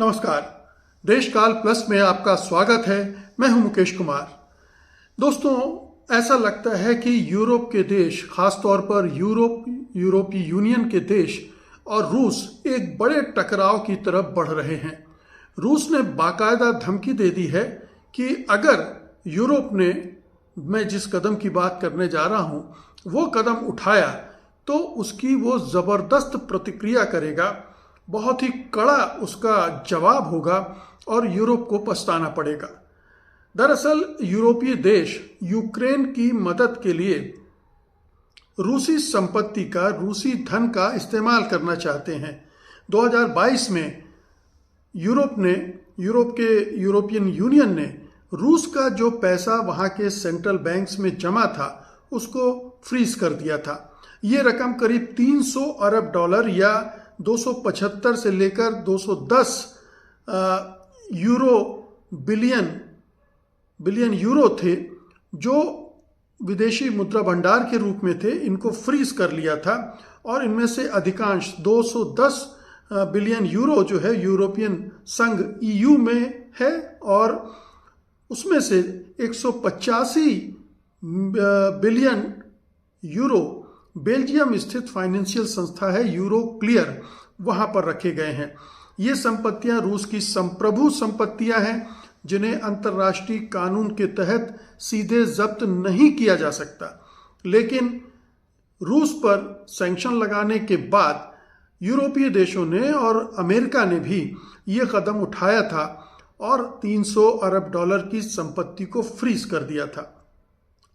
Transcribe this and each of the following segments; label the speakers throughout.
Speaker 1: नमस्कार। देशकाल प्लस में आपका स्वागत है। मैं हूं मुकेश कुमार। दोस्तों, ऐसा लगता है कि यूरोप के देश, खासतौर पर यूरोपीय यूनियन के देश और रूस एक बड़े टकराव की तरफ बढ़ रहे हैं। रूस ने बाकायदा धमकी दे दी है कि अगर यूरोप ने, मैं जिस कदम की बात करने जा रहा हूं, वो कदम उठाया तो उसकी वो ज़बरदस्त प्रतिक्रिया करेगा, बहुत ही कड़ा उसका जवाब होगा और यूरोप को पछताना पड़ेगा। दरअसल यूरोपीय देश यूक्रेन की मदद के लिए रूसी संपत्ति का, रूसी धन का इस्तेमाल करना चाहते हैं। 2022 में यूरोपियन यूनियन ने रूस का जो पैसा वहाँ के सेंट्रल बैंक्स में जमा था उसको फ्रीज कर दिया था। ये रकम करीब 300 अरब डॉलर या 275 से लेकर 210 बिलियन यूरो थे, जो विदेशी मुद्रा भंडार के रूप में थे। इनको फ्रीज कर लिया था और इनमें से अधिकांश 210 बिलियन यूरो जो है यूरोपियन संघ EU में है और उसमें से 185 बिलियन यूरो बेल्जियम स्थित फाइनेंशियल संस्था है यूरो क्लियर, वहां पर रखे गए हैं। ये संपत्तियां रूस की संप्रभु संपत्तियां हैं जिन्हें अंतर्राष्ट्रीय कानून के तहत सीधे जब्त नहीं किया जा सकता। लेकिन रूस पर सैंक्शन लगाने के बाद यूरोपीय देशों ने और अमेरिका ने भी ये कदम उठाया था और 300 अरब डॉलर की संपत्ति को फ्रीज कर दिया था।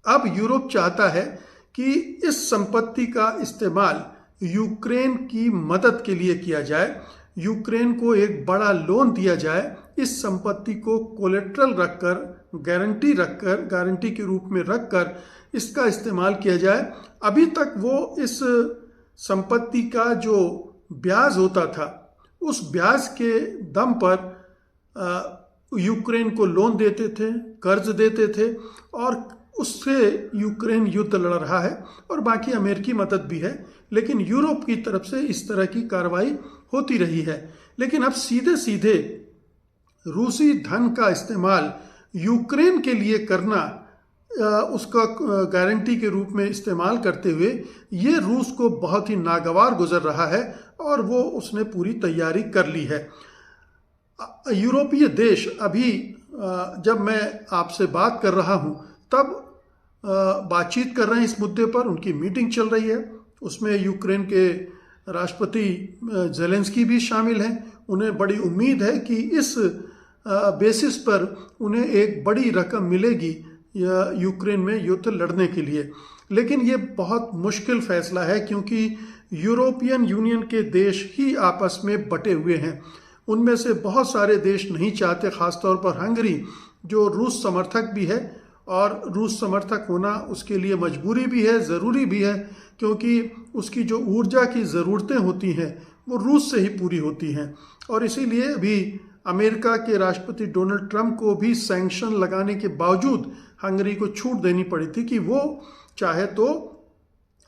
Speaker 1: अब यूरोप चाहता है कि इस संपत्ति का इस्तेमाल यूक्रेन की मदद के लिए किया जाए, यूक्रेन को एक बड़ा लोन दिया जाए, इस संपत्ति को कोलेट्रल रखकर, गारंटी के रूप में रखकर इसका इस्तेमाल किया जाए। अभी तक वो इस संपत्ति का जो ब्याज होता था उस ब्याज के दम पर यूक्रेन को लोन देते थे, कर्ज देते थे और उससे यूक्रेन युद्ध लड़ रहा है और बाकी अमेरिकी मदद भी है। लेकिन यूरोप की तरफ से इस तरह की कार्रवाई होती रही है। लेकिन अब सीधे सीधे रूसी धन का इस्तेमाल यूक्रेन के लिए करना, उसका गारंटी के रूप में इस्तेमाल करते हुए, ये रूस को बहुत ही नागवार गुजर रहा है और वो उसने पूरी तैयारी कर ली है। यूरोपीय देश अभी, जब मैं आपसे बात कर रहा हूँ तब बातचीत कर रहे हैं इस मुद्दे पर। उनकी मीटिंग चल रही है, उसमें यूक्रेन के राष्ट्रपति ज़ेलेंस्की भी शामिल हैं। उन्हें बड़ी उम्मीद है कि इस बेसिस पर उन्हें एक बड़ी रकम मिलेगी यूक्रेन में युद्ध लड़ने के लिए। लेकिन ये बहुत मुश्किल फैसला है क्योंकि यूरोपियन यूनियन के देश ही आपस में बटे हुए हैं। उनमें से बहुत सारे देश नहीं चाहते, खासतौर पर हंगरी जो रूस समर्थक भी है, और रूस समर्थक होना उसके लिए मजबूरी भी है, ज़रूरी भी है, क्योंकि उसकी जो ऊर्जा की ज़रूरतें होती हैं वो रूस से ही पूरी होती हैं। और इसीलिए अभी अमेरिका के राष्ट्रपति डोनाल्ड ट्रंप को भी सैंक्शन लगाने के बावजूद हंगरी को छूट देनी पड़ी थी कि वो चाहे तो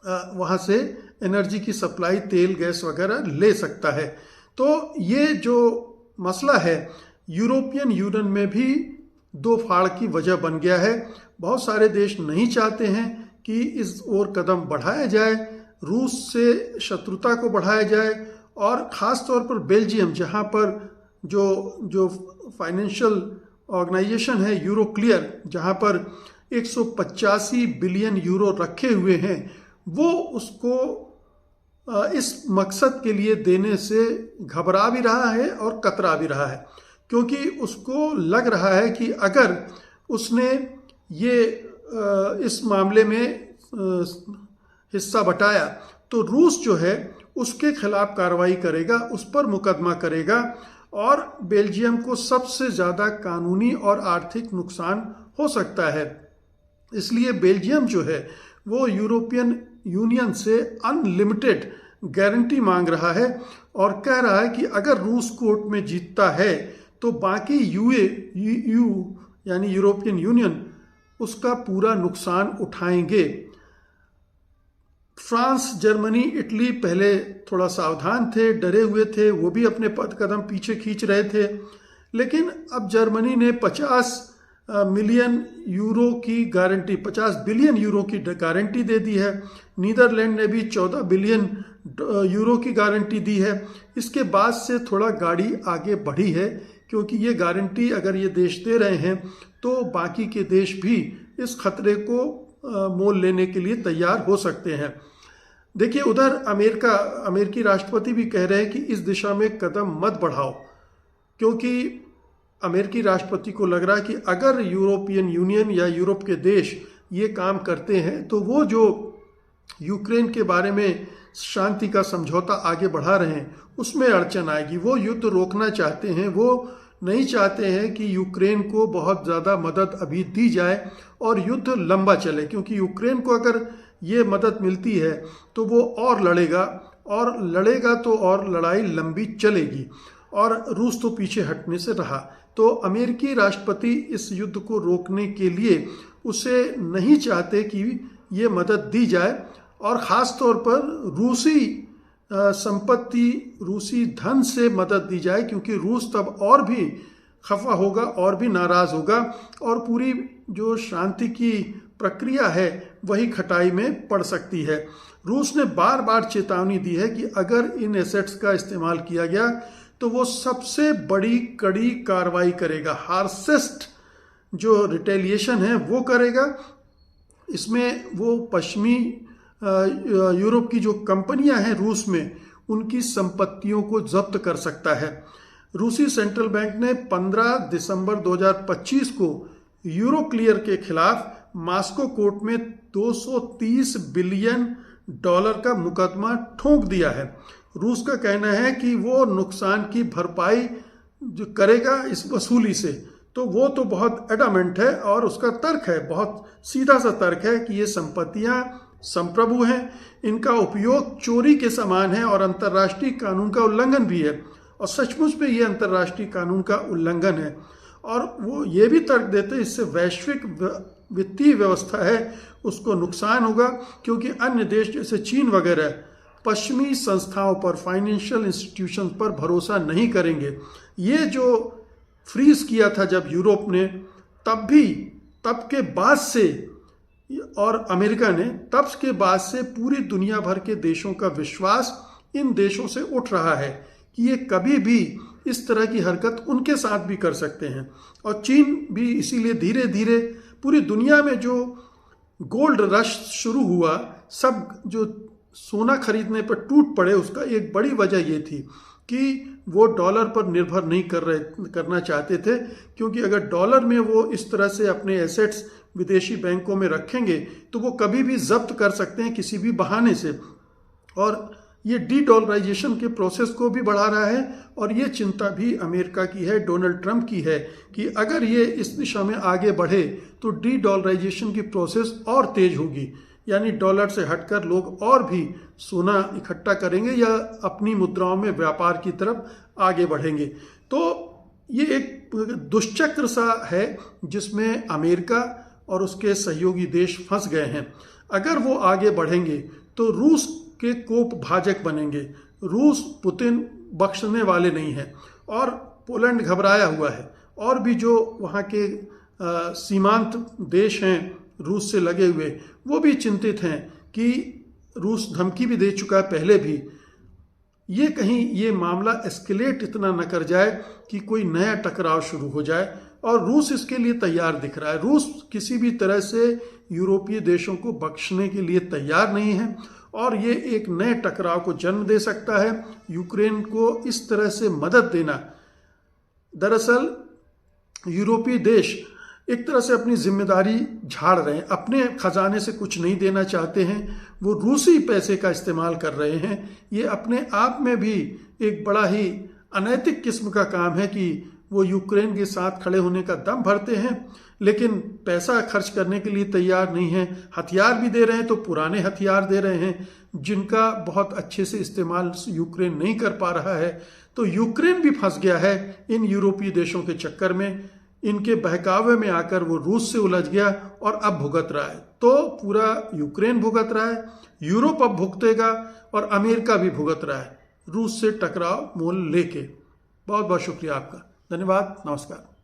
Speaker 1: वहाँ से एनर्जी की सप्लाई, तेल गैस वगैरह ले सकता है। तो ये जो मसला है यूरोपियन यूनियन में भी दो फाड़ की वजह बन गया है। बहुत सारे देश नहीं चाहते हैं कि इस ओर कदम बढ़ाया जाए, रूस से शत्रुता को बढ़ाया जाए, और ख़ास तौर पर बेल्जियम, जहां पर जो फाइनेंशियल ऑर्गेनाइजेशन है यूरो क्लियर, जहां पर 185 बिलियन यूरो रखे हुए हैं, वो उसको इस मकसद के लिए देने से घबरा भी रहा है और कतरा भी रहा है, क्योंकि उसको लग रहा है कि अगर उसने ये इस मामले में हिस्सा बटाया तो रूस जो है उसके खिलाफ कार्रवाई करेगा, उस पर मुकदमा करेगा और बेल्जियम को सबसे ज़्यादा कानूनी और आर्थिक नुकसान हो सकता है। इसलिए बेल्जियम जो है वो यूरोपियन यूनियन से अनलिमिटेड गारंटी मांग रहा है और कह रहा है कि अगर रूस कोर्ट में जीतता है तो बाकी यूए यानी यूरोपियन यूनियन उसका पूरा नुकसान उठाएंगे। फ्रांस, जर्मनी, इटली पहले थोड़ा सावधान थे, डरे हुए थे, वो भी अपने कदम पीछे खींच रहे थे। लेकिन अब जर्मनी ने 50 मिलियन यूरो की गारंटी, 50 बिलियन यूरो की गारंटी दे दी है। नीदरलैंड ने भी 14 बिलियन यूरो की गारंटी दी है। इसके बाद से थोड़ा गाड़ी आगे बढ़ी है, क्योंकि ये गारंटी अगर ये देश दे रहे हैं तो बाकी के देश भी इस खतरे को मोल लेने के लिए तैयार हो सकते हैं। देखिए, उधर अमेरिकी राष्ट्रपति भी कह रहे हैं कि इस दिशा में कदम मत बढ़ाओ, क्योंकि अमेरिकी राष्ट्रपति को लग रहा है कि अगर यूरोपियन यूनियन या यूरोप के देश ये काम करते हैं तो वो जो यूक्रेन के बारे में शांति का समझौता आगे बढ़ा रहे हैं उसमें अड़चन आएगी। वो युद्ध रोकना चाहते हैं, वो नहीं चाहते हैं कि यूक्रेन को बहुत ज़्यादा मदद अभी दी जाए और युद्ध लंबा चले, क्योंकि यूक्रेन को अगर ये मदद मिलती है तो वो और लड़ेगा तो और लड़ाई लंबी चलेगी, और रूस तो पीछे हटने से रहा। तो अमेरिकी राष्ट्रपति इस युद्ध को रोकने के लिए उसे नहीं चाहते कि ये मदद दी जाए, और ख़ास तौर पर रूसी संपत्ति, रूसी धन से मदद दी जाए, क्योंकि रूस तब और भी खफा होगा और भी नाराज़ होगा, और पूरी जो शांति की प्रक्रिया है वही खटाई में पड़ सकती है। रूस ने बार बार चेतावनी दी है कि अगर इन एसेट्स का इस्तेमाल किया गया तो वो सबसे बड़ी कड़ी कार्रवाई करेगा, हार्सेस्ट जो रिटेलिएशन है वो करेगा। इसमें वो पश्चिमी यूरोप की जो कंपनियां हैं रूस में, उनकी संपत्तियों को जब्त कर सकता है। रूसी सेंट्रल बैंक ने 15 दिसंबर 2025 को यूरोक्लियर के खिलाफ मॉस्को कोर्ट में $230 बिलियन का मुकदमा ठोक दिया है। रूस का कहना है कि वो नुकसान की भरपाई जो करेगा इस वसूली से, तो वो तो बहुत एडामेंट है, और उसका तर्क है, बहुत सीधा सा तर्क है कि ये संपत्तियां संप्रभु हैं, इनका उपयोग चोरी के समान है और अंतर्राष्ट्रीय कानून का उल्लंघन भी है, और सचमुच में ये अंतर्राष्ट्रीय कानून का उल्लंघन है। और वो ये भी तर्क देते हैं इससे वैश्विक वित्तीय व्यवस्था है उसको नुकसान होगा, क्योंकि अन्य देश जैसे चीन वगैरह पश्चिमी संस्थाओं पर, फाइनेंशियल इंस्टीट्यूशन पर भरोसा नहीं करेंगे। ये जो फ्रीज किया था जब यूरोप ने, तब के बाद से, और अमेरिका ने, तब के बाद से पूरी दुनिया भर के देशों का विश्वास इन देशों से उठ रहा है कि ये कभी भी इस तरह की हरकत उनके साथ भी कर सकते हैं। और चीन भी इसीलिए धीरे धीरे पूरी दुनिया में जो गोल्ड रश शुरू हुआ, सब जो सोना खरीदने पर टूट पड़े, उसका एक बड़ी वजह ये थी कि वो डॉलर पर निर्भर नहीं करना चाहते थे, क्योंकि अगर डॉलर में वो इस तरह से अपने एसेट्स विदेशी बैंकों में रखेंगे तो वो कभी भी जब्त कर सकते हैं किसी भी बहाने से। और ये डी डॉलराइजेशन के प्रोसेस को भी बढ़ा रहा है, और ये चिंता भी अमेरिका की है, डोनाल्ड ट्रंप की है, कि अगर ये इस दिशा में आगे बढ़े तो डी डॉलराइजेशन की प्रोसेस और तेज होगी, यानी डॉलर से हटकर लोग और भी सोना इकट्ठा करेंगे या अपनी मुद्राओं में व्यापार की तरफ आगे बढ़ेंगे। तो ये एक दुष्चक्र सा है जिसमें अमेरिका और उसके सहयोगी देश फंस गए हैं। अगर वो आगे बढ़ेंगे तो रूस के कोप भाजक बनेंगे। रूस पुतिन बख्शने वाले नहीं है, और पोलैंड घबराया हुआ है, और भी जो वहाँ के सीमांत देश हैं रूस से लगे हुए, वो भी चिंतित हैं कि रूस धमकी भी दे चुका है पहले भी, ये कहीं ये मामला एस्केलेट इतना न कर जाए कि कोई नया टकराव शुरू हो जाए, और रूस इसके लिए तैयार दिख रहा है। रूस किसी भी तरह से यूरोपीय देशों को बख्शने के लिए तैयार नहीं है, और ये एक नए टकराव को जन्म दे सकता है। यूक्रेन को इस तरह से मदद देना, दरअसल यूरोपीय देश एक तरह से अपनी जिम्मेदारी झाड़ रहे हैं, अपने खजाने से कुछ नहीं देना चाहते हैं, वो रूसी पैसे का इस्तेमाल कर रहे हैं। ये अपने आप में भी एक बड़ा ही अनैतिक किस्म का काम है कि वो यूक्रेन के साथ खड़े होने का दम भरते हैं, लेकिन पैसा खर्च करने के लिए तैयार नहीं है। हथियार भी दे रहे हैं तो पुराने हथियार दे रहे हैं जिनका बहुत अच्छे से इस्तेमाल यूक्रेन नहीं कर पा रहा है। तो यूक्रेन भी फंस गया है इन यूरोपीय देशों के चक्कर में। इनके बहकावे में आकर वो रूस से उलझ गया और अब भुगत रहा है। तो पूरा यूक्रेन भुगत रहा है, यूरोप अब भुगतेगा और अमेरिका भी भुगत रहा है रूस से टकराव मोल लेके। बहुत बहुत शुक्रिया आपका, धन्यवाद, नमस्कार।